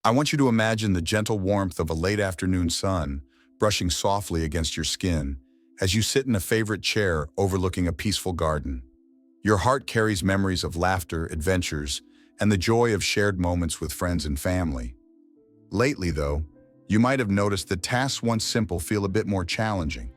I want you to imagine the gentle warmth of a late afternoon sun brushing softly against your skin as you sit in a favorite chair overlooking a peaceful garden. Your heart carries memories of laughter, adventures, and the joy of shared moments with friends and family. Lately, though, you might have noticed that tasks once simple feel a bit more challenging.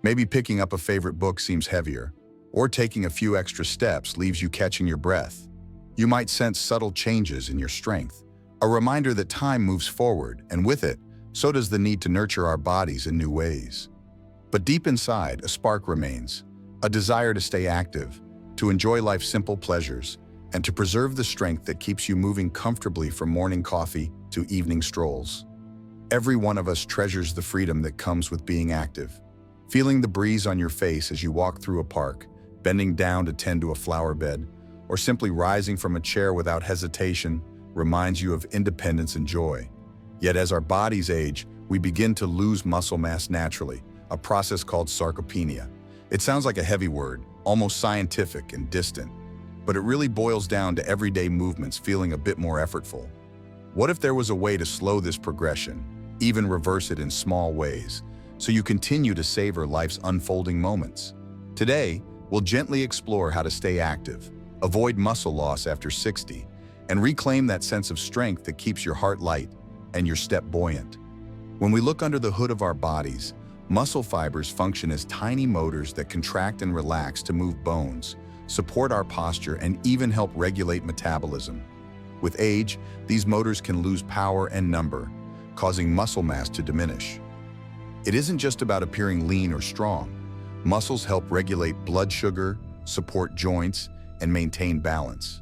Maybe picking up a favorite book seems heavier, or taking a few extra steps leaves you catching your breath. You might sense subtle changes in your strength, a reminder that time moves forward, and with it, so does the need to nurture our bodies in new ways. But deep inside, a spark remains, a desire to stay active, to enjoy life's simple pleasures, and to preserve the strength that keeps you moving comfortably from morning coffee to evening strolls. Every one of us treasures the freedom that comes with being active. Feeling the breeze on your face as you walk through a park, bending down to tend to a flower bed, or simply rising from a chair without hesitation reminds you of independence and joy. Yet as our bodies age, we begin to lose muscle mass naturally, a process called sarcopenia. It sounds like a heavy word, almost scientific and distant, but it really boils down to everyday movements feeling a bit more effortful. What if there was a way to slow this progression, even reverse it in small ways, so you continue to savor life's unfolding moments? Today, we'll gently explore how to stay active, avoid muscle loss after 60, and reclaim that sense of strength that keeps your heart light and your step buoyant. When we look under the hood of our bodies, muscle fibers function as tiny motors that contract and relax to move bones, support our posture, and even help regulate metabolism. With age, these motors can lose power and number, causing muscle mass to diminish. It isn't just about appearing lean or strong. Muscles help regulate blood sugar, support joints, and maintain balance.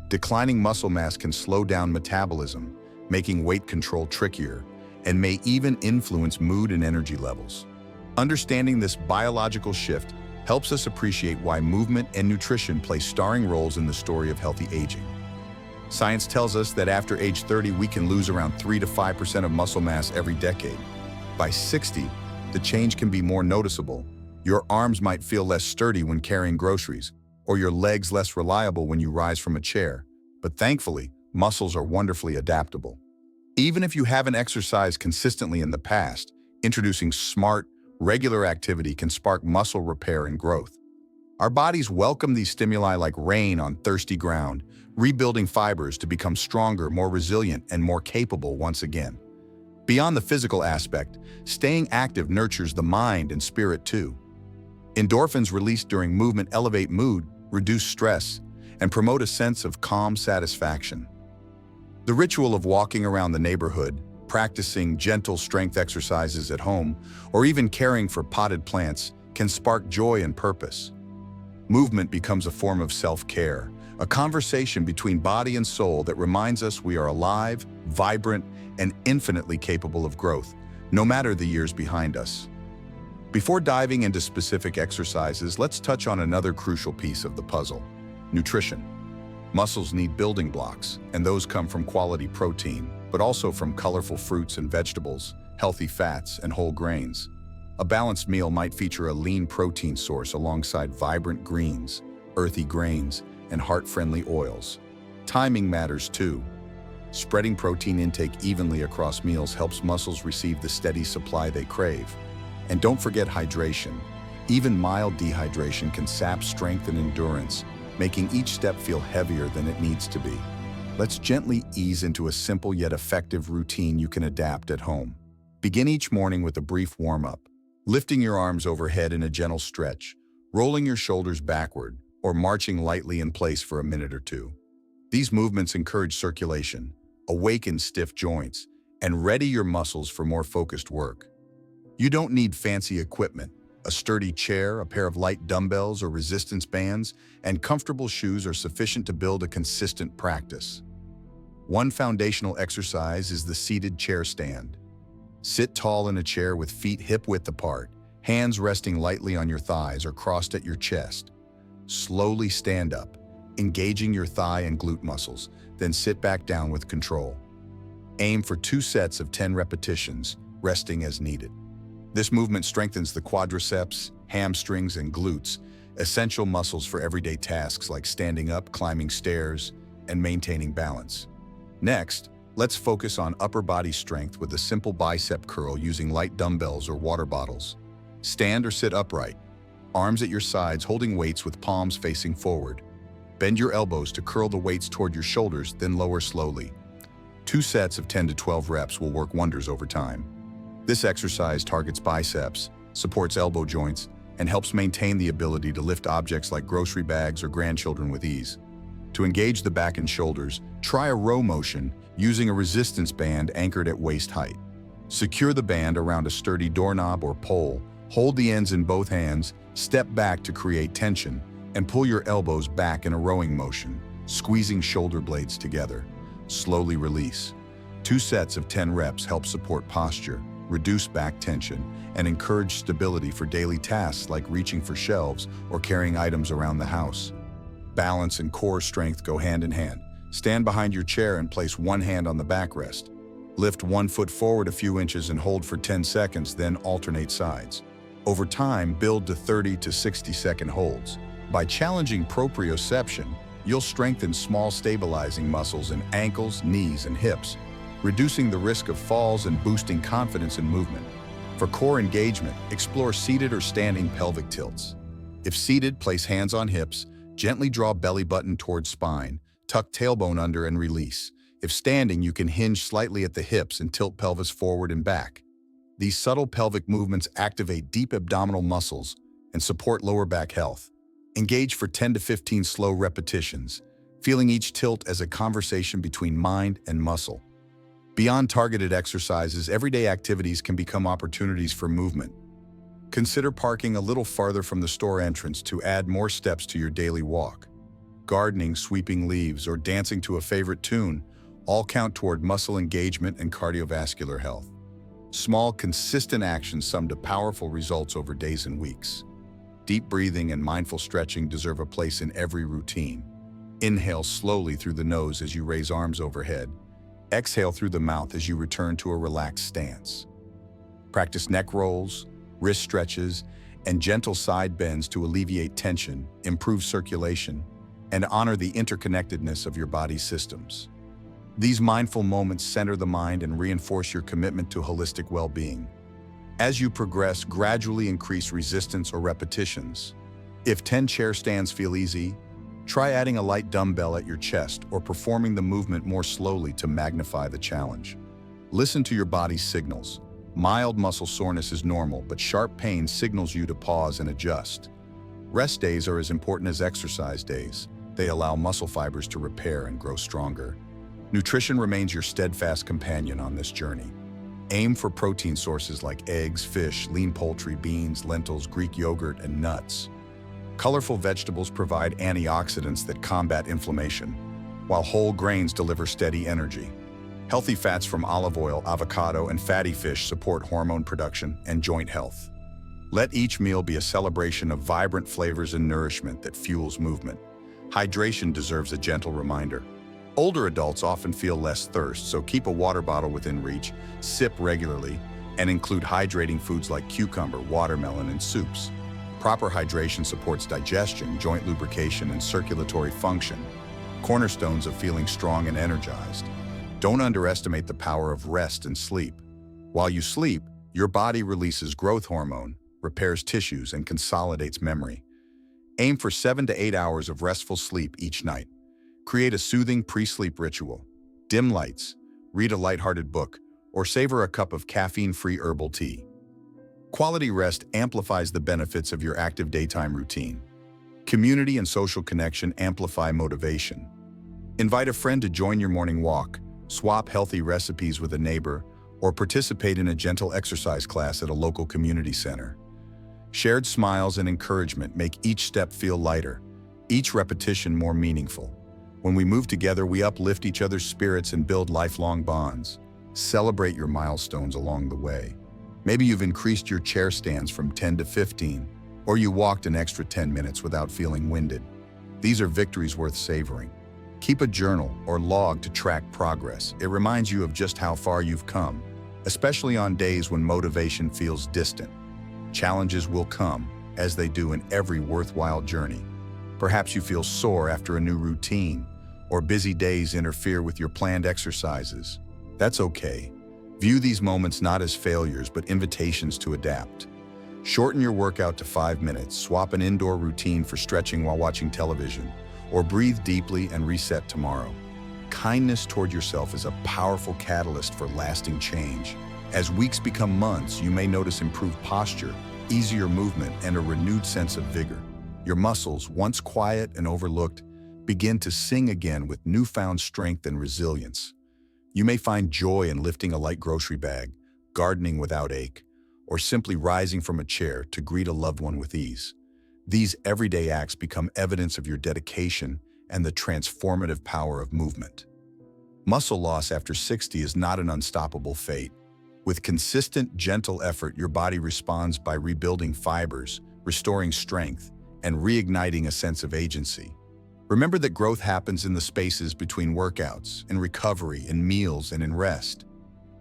Declining muscle mass can slow down metabolism, making weight control trickier, and may even influence mood and energy levels. Understanding this biological shift helps us appreciate why movement and nutrition play starring roles in the story of healthy aging. Science tells us that after age 30, we can lose around 3 to 5% of muscle mass every decade. By 60, the change can be more noticeable. Your arms might feel less sturdy when carrying groceries, or your legs less reliable when you rise from a chair. But thankfully, muscles are wonderfully adaptable. Even if you haven't exercised consistently in the past, introducing smart, regular activity can spark muscle repair and growth. Our bodies welcome these stimuli like rain on thirsty ground, rebuilding fibers to become stronger, more resilient, and more capable once again. Beyond the physical aspect, staying active nurtures the mind and spirit too. Endorphins released during movement elevate mood, reduce stress, and promote a sense of calm satisfaction. The ritual of walking around the neighborhood, practicing gentle strength exercises at home, or even caring for potted plants can spark joy and purpose. Movement becomes a form of self-care, a conversation between body and soul that reminds us we are alive, vibrant, and infinitely capable of growth, no matter the years behind us. Before diving into specific exercises, let's touch on another crucial piece of the puzzle: nutrition. Muscles need building blocks, and those come from quality protein, but also from colorful fruits and vegetables, healthy fats, and whole grains. A balanced meal might feature a lean protein source alongside vibrant greens, earthy grains, and heart-friendly oils. Timing matters too. Spreading protein intake evenly across meals helps muscles receive the steady supply they crave. And don't forget hydration. Even mild dehydration can sap strength and endurance, making each step feel heavier than it needs to be. Let's gently ease into a simple yet effective routine you can adapt at home. Begin each morning with a brief warm-up, lifting your arms overhead in a gentle stretch, rolling your shoulders backward, or marching lightly in place for a minute or two. These movements encourage circulation, awaken stiff joints, and ready your muscles for more focused work. You don't need fancy equipment. A sturdy chair, a pair of light dumbbells or resistance bands, and comfortable shoes are sufficient to build a consistent practice. One foundational exercise is the seated chair stand. Sit tall in a chair with feet hip-width apart, hands resting lightly on your thighs or crossed at your chest. Slowly stand up, engaging your thigh and glute muscles, then sit back down with control. Aim for 2 sets of 10 repetitions, resting as needed. This movement strengthens the quadriceps, hamstrings, and glutes, essential muscles for everyday tasks like standing up, climbing stairs, and maintaining balance. Next, Let's focus on upper body strength with a simple bicep curl using light dumbbells or water bottles. Stand or sit upright, arms at your sides holding weights with palms facing forward. Bend your elbows to curl the weights toward your shoulders, then lower slowly. 2 sets of 10 to 12 reps will work wonders over time. This exercise targets biceps, supports elbow joints, and helps maintain the ability to lift objects like grocery bags or grandchildren with ease. To engage the back and shoulders, try a row motion using a resistance band anchored at waist height. Secure the band around a sturdy doorknob or pole, hold the ends in both hands, step back to create tension, and pull your elbows back in a rowing motion, squeezing shoulder blades together. Slowly release. 2 sets of 10 reps help support posture, reduce back tension, and encourage stability for daily tasks like reaching for shelves or carrying items around the house. Balance and core strength go hand in hand. Stand behind your chair and place one hand on the backrest. Lift one foot forward a few inches and hold for 10 seconds, then alternate sides. Over time, build to 30 to 60-second holds. By challenging proprioception, you'll strengthen small stabilizing muscles in ankles, knees, and hips, reducing the risk of falls and boosting confidence in movement. For core engagement, explore seated or standing pelvic tilts. If seated, place hands on hips, gently draw belly button towards spine, tuck tailbone under and release. If standing, you can hinge slightly at the hips and tilt pelvis forward and back. These subtle pelvic movements activate deep abdominal muscles and support lower back health. Engage for 10 to 15 slow repetitions, feeling each tilt as a conversation between mind and muscle. Beyond targeted exercises, everyday activities can become opportunities for movement. Consider parking a little farther from the store entrance to add more steps to your daily walk. Gardening, sweeping leaves, or dancing to a favorite tune all count toward muscle engagement and cardiovascular health. Small, consistent actions sum to powerful results over days and weeks. Deep breathing and mindful stretching deserve a place in every routine. Inhale slowly through the nose as you raise arms overhead. Exhale through the mouth as you return to a relaxed stance. Practice neck rolls, wrist stretches, and gentle side bends to alleviate tension, improve circulation, and honor the interconnectedness of your body's systems. These mindful moments center the mind and reinforce your commitment to holistic well-being. As you progress, gradually increase resistance or repetitions. If 10 chair stands feel easy, try adding a light dumbbell at your chest or performing the movement more slowly to magnify the challenge. Listen to your body's signals. Mild muscle soreness is normal, but sharp pain signals you to pause and adjust. Rest days are as important as exercise days. They allow muscle fibers to repair and grow stronger. Nutrition remains your steadfast companion on this journey. Aim for protein sources like eggs, fish, lean poultry, beans, lentils, Greek yogurt, and nuts. Colorful vegetables provide antioxidants that combat inflammation, while whole grains deliver steady energy. Healthy fats from olive oil, avocado, and fatty fish support hormone production and joint health. Let each meal be a celebration of vibrant flavors and nourishment that fuels movement. Hydration deserves a gentle reminder. Older adults often feel less thirst, so keep a water bottle within reach, sip regularly, and include hydrating foods like cucumber, watermelon, and soups. Proper hydration supports digestion, joint lubrication, and circulatory function, cornerstones of feeling strong and energized. Don't underestimate the power of rest and sleep. While you sleep, your body releases growth hormone, repairs tissues, and consolidates memory. Aim for 7 to 8 hours of restful sleep each night. Create a soothing pre-sleep ritual. Dim lights, read a lighthearted book, or savor a cup of caffeine-free herbal tea. Quality rest amplifies the benefits of your active daytime routine. Community and social connection amplify motivation. Invite a friend to join your morning walk, swap healthy recipes with a neighbor, or participate in a gentle exercise class at a local community center. Shared smiles and encouragement make each step feel lighter, each repetition more meaningful. When we move together, we uplift each other's spirits and build lifelong bonds. Celebrate your milestones along the way. Maybe you've increased your chair stands from 10 to 15, or you walked an extra 10 minutes without feeling winded. These are victories worth savoring. Keep a journal or log to track progress. It reminds you of just how far you've come, especially on days when motivation feels distant. Challenges will come, as they do in every worthwhile journey. Perhaps you feel sore after a new routine, or busy days interfere with your planned exercises. That's okay. View these moments not as failures, but invitations to adapt. Shorten your workout to 5 minutes, swap an indoor routine for stretching while watching television, or breathe deeply and reset tomorrow. Kindness toward yourself is a powerful catalyst for lasting change. As weeks become months, you may notice improved posture, easier movement, and a renewed sense of vigor. Your muscles, once quiet and overlooked, begin to sing again with newfound strength and resilience. You may find joy in lifting a light grocery bag, gardening without ache, or simply rising from a chair to greet a loved one with ease. These everyday acts become evidence of your dedication and the transformative power of movement. Muscle loss after 60 is not an unstoppable fate. With consistent, gentle effort, your body responds by rebuilding fibers, restoring strength, and reigniting a sense of agency. Remember that growth happens in the spaces between workouts, in recovery, in meals, and in rest.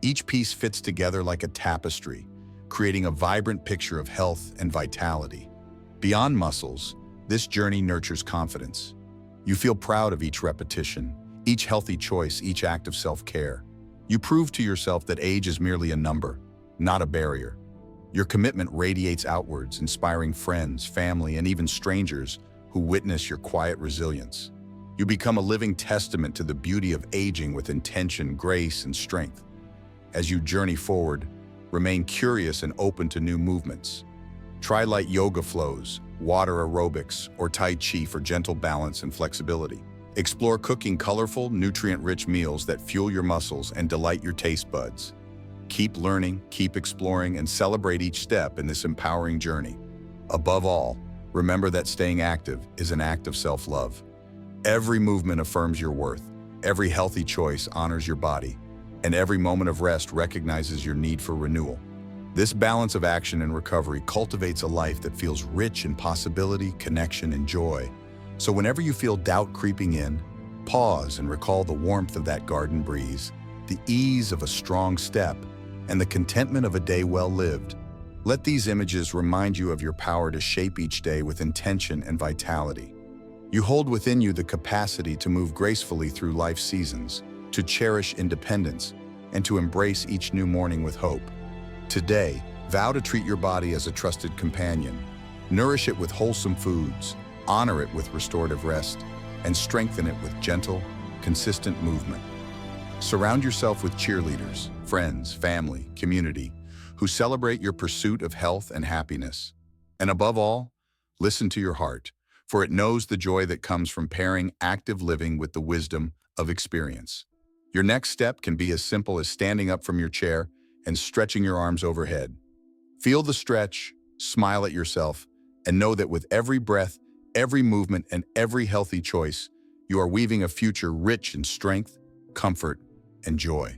Each piece fits together like a tapestry, creating a vibrant picture of health and vitality. Beyond muscles, this journey nurtures confidence. You feel proud of each repetition, each healthy choice, each act of self-care. You prove to yourself that age is merely a number, not a barrier. Your commitment radiates outwards, inspiring friends, family, and even strangers who witness your quiet resilience. You become a living testament to the beauty of aging with intention, grace, and strength. As you journey forward, remain curious and open to new movements. Try light yoga flows, water aerobics, or Tai Chi for gentle balance and flexibility. Explore cooking colorful, nutrient-rich meals that fuel your muscles and delight your taste buds. Keep learning, keep exploring, and celebrate each step in this empowering journey. Above all, remember that staying active is an act of self-love. Every movement affirms your worth, every healthy choice honors your body, and every moment of rest recognizes your need for renewal. This balance of action and recovery cultivates a life that feels rich in possibility, connection, and joy. So whenever you feel doubt creeping in, pause and recall the warmth of that garden breeze, the ease of a strong step, and the contentment of a day well lived. Let these images remind you of your power to shape each day with intention and vitality. You hold within you the capacity to move gracefully through life's seasons, to cherish independence, and to embrace each new morning with hope. Today, vow to treat your body as a trusted companion. Nourish it with wholesome foods, honor it with restorative rest, and strengthen it with gentle, consistent movement. Surround yourself with cheerleaders, friends, family, community, who celebrate your pursuit of health and happiness. And above all, listen to your heart, for it knows the joy that comes from pairing active living with the wisdom of experience. Your next step can be as simple as standing up from your chair and stretching your arms overhead. Feel the stretch, smile at yourself, and know that with every breath, every movement, and every healthy choice, you are weaving a future rich in strength, comfort, and joy.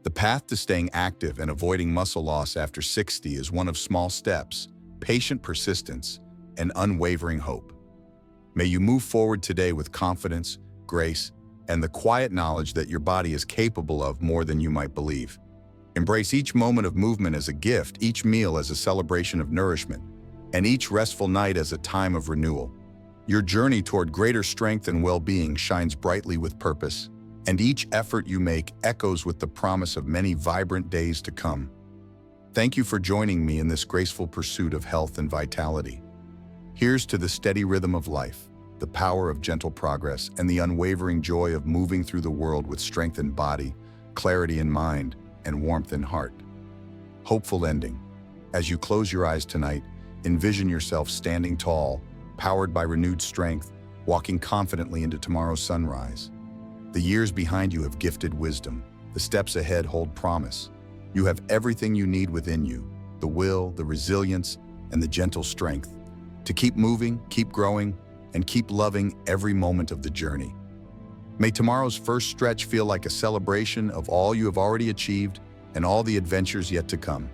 The path to staying active and avoiding muscle loss after 60 is one of small steps, patient persistence, and unwavering hope. May you move forward today with confidence, grace, and the quiet knowledge that your body is capable of more than you might believe. Embrace each moment of movement as a gift, each meal as a celebration of nourishment, and each restful night as a time of renewal. Your journey toward greater strength and well-being shines brightly with purpose, and each effort you make echoes with the promise of many vibrant days to come. Thank you for joining me in this graceful pursuit of health and vitality. Here's to the steady rhythm of life, the power of gentle progress, and the unwavering joy of moving through the world with strength in body, clarity in mind, and warmth in heart. Hopeful ending. As you close your eyes tonight, envision yourself standing tall, powered by renewed strength, walking confidently into tomorrow's sunrise. The years behind you have gifted wisdom. The steps ahead hold promise. You have everything you need within you, the will, the resilience, and the gentle strength to keep moving, keep growing, and keep loving every moment of the journey. May tomorrow's first stretch feel like a celebration of all you have already achieved and all the adventures yet to come.